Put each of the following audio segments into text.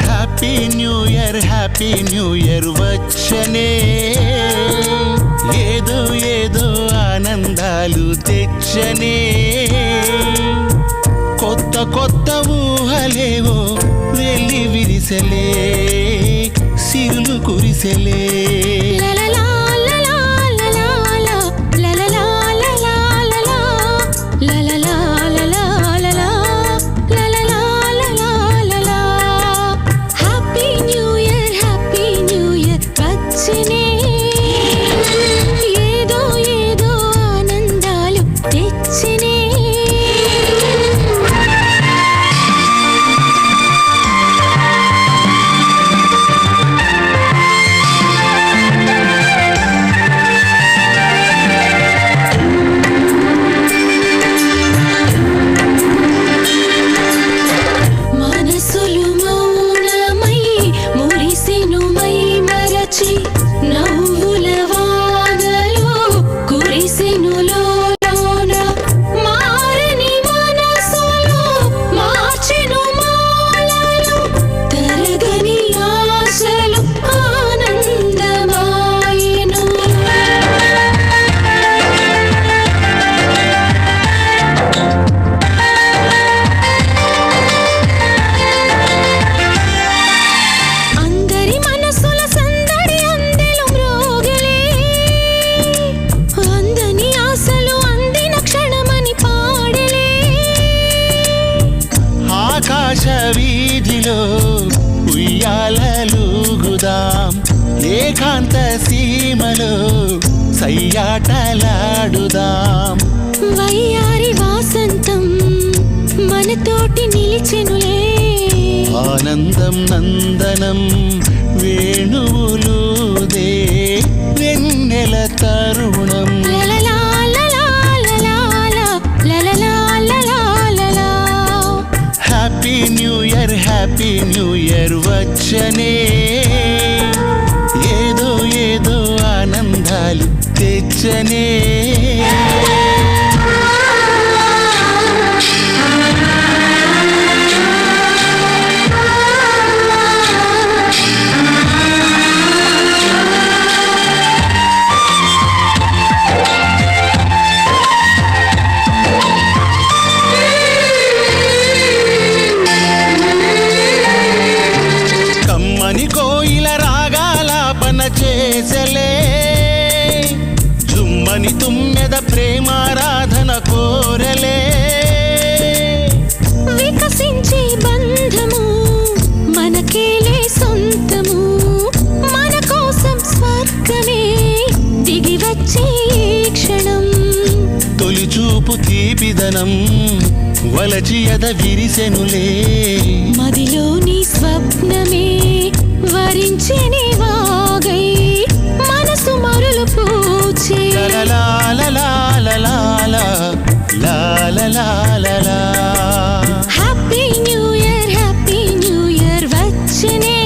Happy new year వచ్చనే, ఏదో ఏదో ఆనందాలు తెచ్చనే, కొత్త కొత్త ఊహలేవో వెళ్ళి విరిసలే, సిరులు కురిసెలే. వీధిలో ఉయ్యాలలుగుదాం, ఏకాంత సీమలో సయ్యాటలాడుదాం. వయ్యారి వాసంతం మనతోటి నిలిచెనులే, ఆనందం నందనం వేణువులుదే వెన్నెల తరుణం. హ్యాపీ న్యూ ఇయర్ వచ్చనే, ఏదో ఏదో ఆనందాలు తెచ్చనే. కోయిల రాగాలాపన చేసలే, జుమ్మని తుమ్మెద ప్రేమారాధన కోరలే. వికసించే బంధము మనకేలే సొంతము, మన కోసం స్వర్గమే దిగి వచ్చే క్షణం. తొలి చూపు తీపిదనం వలచి ఎద విరిసెనులే, మదిలోని స్వప్నమే వరించని వాగై మనసు మరులు పూచే. హ్యాపీ న్యూ ఇయర్ వచ్చనే,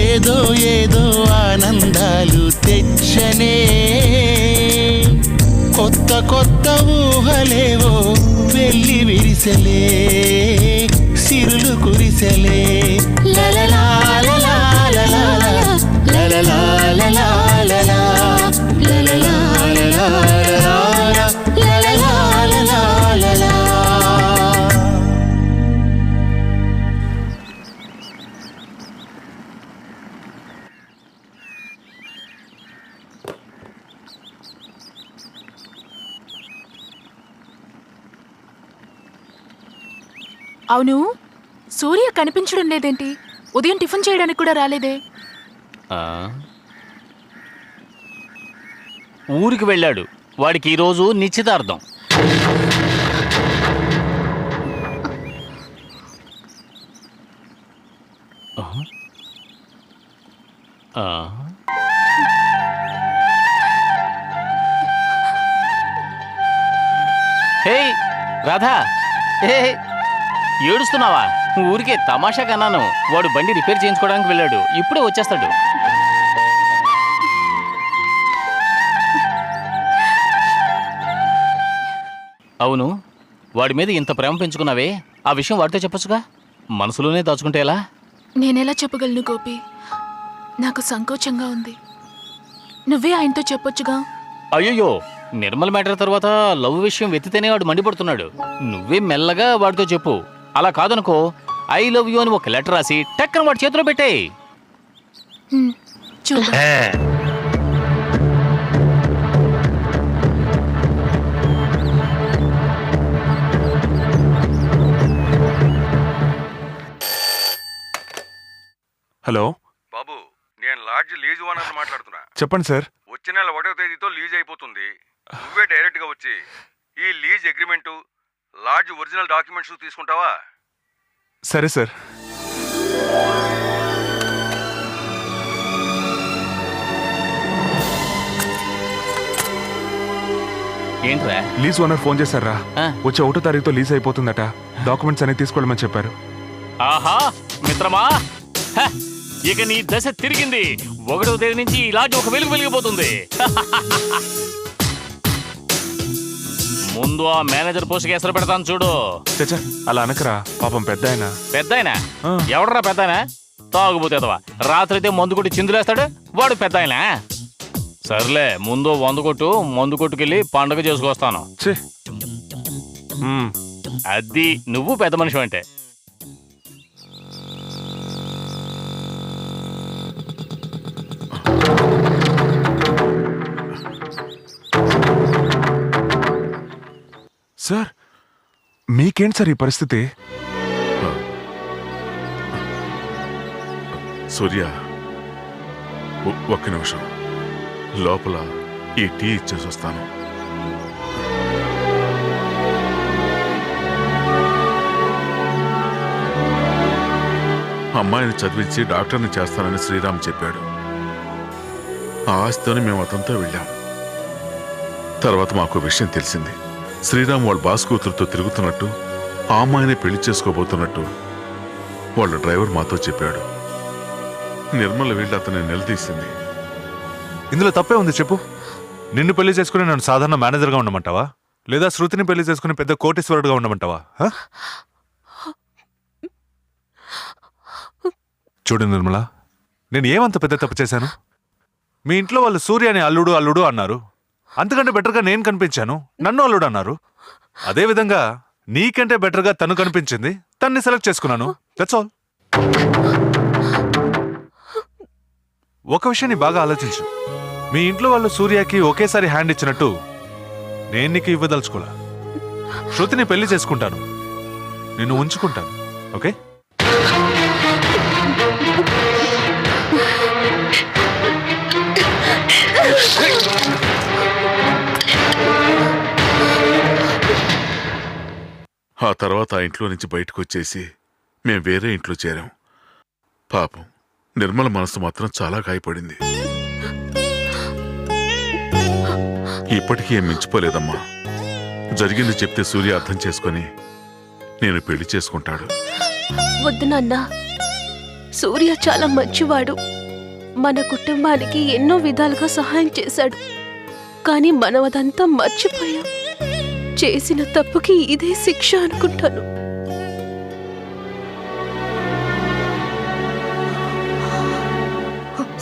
ఏదో ఏదో ఆనందాలు తెచ్చనే, కొత్త కొత్త ఊహలేవో వెళ్ళి విరిసెలే, సిరులు కురిసెలే. అవును, సూర్య కనిపించడం లేదేంటి? ఉదయం టిఫిన్ చేయడానికి కూడా రాలేదే? ఊరికి వెళ్ళాడు. వాడికి ఈరోజు నిశ్చితార్థం. హే రాధా, హే ఏడుస్తున్నావా? ఊరికే తమాషా కన్నాను. వాడు బండి రిపేర్ చేయించుకోవడానికి వెళ్ళాడు, ఇప్పుడే వచ్చేస్తాడు. అవును, వాడి మీద ఇంత ప్రేమ పెంచుకున్నావే, ఆ విషయం వాడితో చెప్పొచ్చుగా. మనసులోనే దాచుకుంటే ఎలా? నేనెలా చెప్పగలను గోపి? నాకు సంకోచంగా ఉంది. నువ్వే ఆయనతో చెప్పొచ్చుగా. అయ్యో, నిర్మల్ మ్యాటర్ తర్వాత లవ్ విషయం ఎత్తితేనే వాడు మండిపడుతున్నాడు. నువ్వే మెల్లగా వాడితో చెప్పు. అలా కాదనుకో, ఐ లవ్ యూ అని ఒక లెటర్ రాసి టక్కన వాడి చేతిలో పెట్టేయ్. చూడు, హలో బాబు, నేను లాడ్జ్ లీజ్ ఓనర్ మాట్లాడుతున్నా. చెప్పండి సార్. వచ్చే నెల 1వ తేదీతో లీజ్ అయిపోతుంది. నువ్వే డైరెక్ట్ గా వచ్చి ఈ lease agreement, lodge original documents తీసుకుంటావా? సరే సార్. ఏంట్రా? లీజ్ ఓనర్ ఫోన్ చేశారా? ఆ. వచ్చే 1వ తారీఖుతో లీజ్ అయిపోతుందట. డాక్యుమెంట్స్ అనేవి తీసుకోవడమని చెప్పారు. ఆహా మిత్రమా, హ, ఇక నీ దశ తిరిగింది. 1వ తేదీ నుంచి ఈ లాడ్జ్ ఒక వెలుగు వెలిగిపోతుంది. ముందు ఆ మేనేజర్ పోస్ట్కి ఎసరు పెడతాను చూడు. చచ్చా, అలా అనకరా, పాపం పెద్ద ఆయన. పెద్దాయన? ఆ. ఎవడరా పెద్దాయన? తాగుబోతేదవా, రాత్రి అయితే మందు కొట్టి చిందులేస్తాడు వాడు పెద్దాయన. సర్లే, ముందు 100 కొట్టు, మందు కొట్టుకెళ్ళి పండుగ చేసుకొస్తాను. ఛే. అది నువ్వు పెద్ద మనిషి అంటే. సార్, మీకేంటి సార్ ఈ పరిస్థితి? సూర్య, ఒక్క నిమిషం, లోపల ఈ టీ ఇచ్చేసి వస్తాను. అమ్మాయిని చదివించి డాక్టర్ని చేస్తానని శ్రీరామ్ చెప్పాడు. ఆ ఆశతోనే మేము అతనితో వెళ్ళాం. తర్వాత మాకు విషయం తెలిసింది. శ్రీరామ్ వాళ్ళ బాస్ కూతురుతో తిరుగుతున్నట్టు, ఆ అమ్మాయిని పెళ్లి చేసుకోబోతున్నట్టు వాళ్ళ డ్రైవర్ మాతో చెప్పాడు. నిర్మల వీళ్ళు అతన్ని నిలదీసింది. ఇందులో తప్పే ఉంది చెప్పు. నిన్ను పెళ్లి చేసుకుని నన్ను సాధారణ మేనేజర్గా ఉండమంటావా, లేదా శృతిని పెళ్లి చేసుకుని పెద్ద కోటీశ్వరుడుగా ఉండమంటావా? చూడు నిర్మల, నేను ఏమంత పెద్ద తప్పు చేశాను? మీ ఇంట్లో వాళ్ళు సూర్యని అల్లుడు అల్లుడు అన్నారు. అంతకంటే బెటర్గా నేను కనిపించాను, నన్ను అల్లుడు అన్నారు. అదేవిధంగా నీకంటే బెటర్గా తను కనిపించింది, తన్ని సెలెక్ట్ చేసుకున్నాను. That's all. ఒక విషయాన్ని బాగా ఆలోచించు. మీ ఇంట్లో వాళ్ళు సూర్యకి ఒకేసారి హ్యాండ్ ఇచ్చినట్టు నేను నీకు ఇవ్వదలుచుకోలే. శృతిని పెళ్లి చేసుకుంటాను, నిన్ను ఉంచుకుంటాను. ఓకే? ఆ తర్వాత ఆ ఇంట్లో నుంచి బయటకు వచ్చేసి మేం వేరే ఇంట్లో చేరాం. పాపం నిర్మల మనసు మాత్రం చాలా గాయపడింది. ఇప్పటికీ ఏం మించిపోలేదమ్మా. జరిగింది చెప్తే సూర్య అర్థం చేసుకొని నేను పెళ్లి చేసుకుంటాడు. వద్దు నాన్న, సూర్య చాలా మంచివాడు. మన కుటుంబానికి ఎన్నో విధాలుగా సహాయం చేశాడు. కానీ మనం అదంతా మర్చిపోయాం. చేసిన తప్పుకి ఇదే శిక్ష అనుకుంటాను.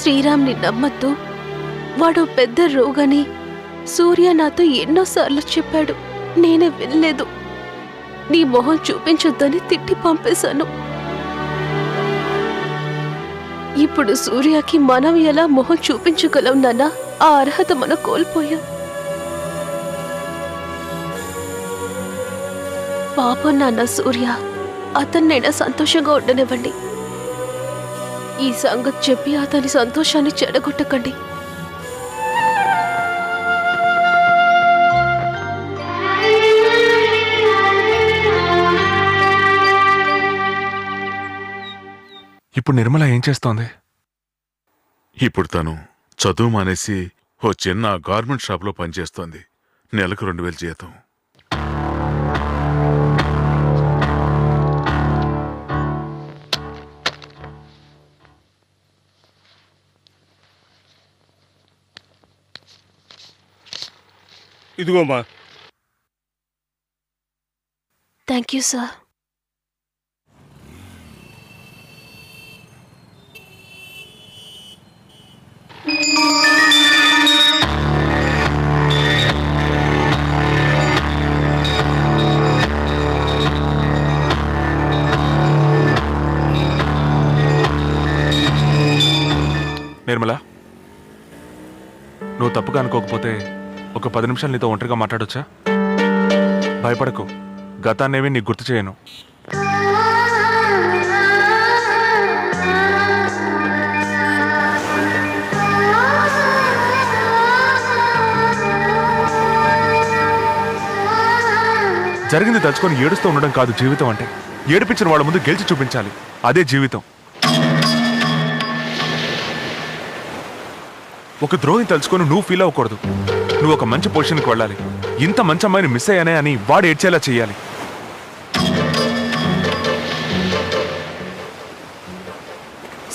శ్రీరామ్ని నమ్మద్దు, వాడు పెద్ద రోగని సూర్య నాతో ఎన్నోసార్లు చెప్పాడు. నేనే వెళ్ళలేదు. నీ మొహం చూపించొద్దని తిట్టి పంపేశాను. ఇప్పుడు సూర్యకి మనం ఎలా మొహం చూపించగలం నాన్న? ఆ అర్హత మనం కోల్పోయాం. పాపం నాన్న సూర్య, అతన్నైనా సంతోషంగా ఉండనివ్వండి. ఈ సంగతి చెప్పి అతని సంతోషాన్ని చెడగొట్టకండి. ఇప్పుడు నిర్మల ఏం చేస్తోంది? ఇప్పుడు తను చదువు మానేసి ఓ చిన్న గార్మెంట్ షాప్లో పనిచేస్తోంది. నెలకు 2000 జీతం. ఇదిగోమ్మా. Thank you sir. నిర్మల, నువ్వు తప్పుగా అనుకోకపోతే ఒక 10 నిమిషాలు నీతో ఒంటరిగా మాట్లాడొచ్చా? భయపడకు, గతాన్నేవి నీకు గుర్తు చేయను. జరిగింది తలుచుకొని ఏడుస్తూ ఉండడం కాదు జీవితం అంటే. ఏడిపించిన వాళ్ళ ముందు గెలిచి చూపించాలి, అదే జీవితం. ఒక ద్రోహిని తలుచుకొని నువ్వు ఫీల్ అవ్వకూడదు. నువ్వు ఒక మంచి పొజిషన్కి వెళ్ళాలి. ఇంత మంచి అమ్మాయిని మిస్ అయ్యానే అని వాడు ఏడ్చేలా చేయాలి.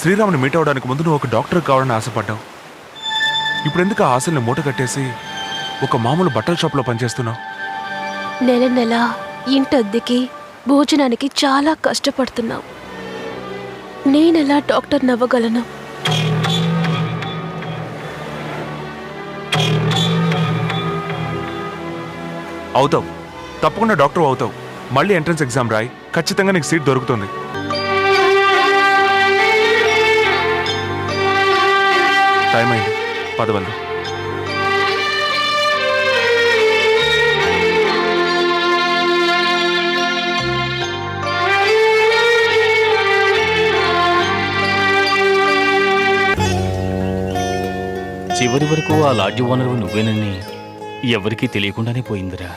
శ్రీరాముని మీట్ అవడానికి ముందు నువ్వు ఒక డాక్టర్ కావాలని ఆశపడ్డావు. ఇప్పుడు ఎందుకు ఆ ఆశల్ని మూట కట్టేసి ఒక మామూలు బట్టల షాప్లో పనిచేస్తున్నావు? నెల నెల ఇంటద్దెకి భోజనానికి చాలా కష్టపడుతున్నాం. నేనెలా డాక్టర్ నవ్వగలను? అవుతావు, తప్పకుండా డాక్టర్ అవుతావు. మళ్ళీ ఎంట్రన్స్ ఎగ్జామ్ రాయి, ఖచ్చితంగా నీకు సీట్ దొరుకుతుంది. టైం అయింది, పదవల్లు. చివరి వరకు ఆ లాడ్జ్ ఓనర్ నువ్వేనని ఎవరికీ తెలియకుండానే పోయిందిరా.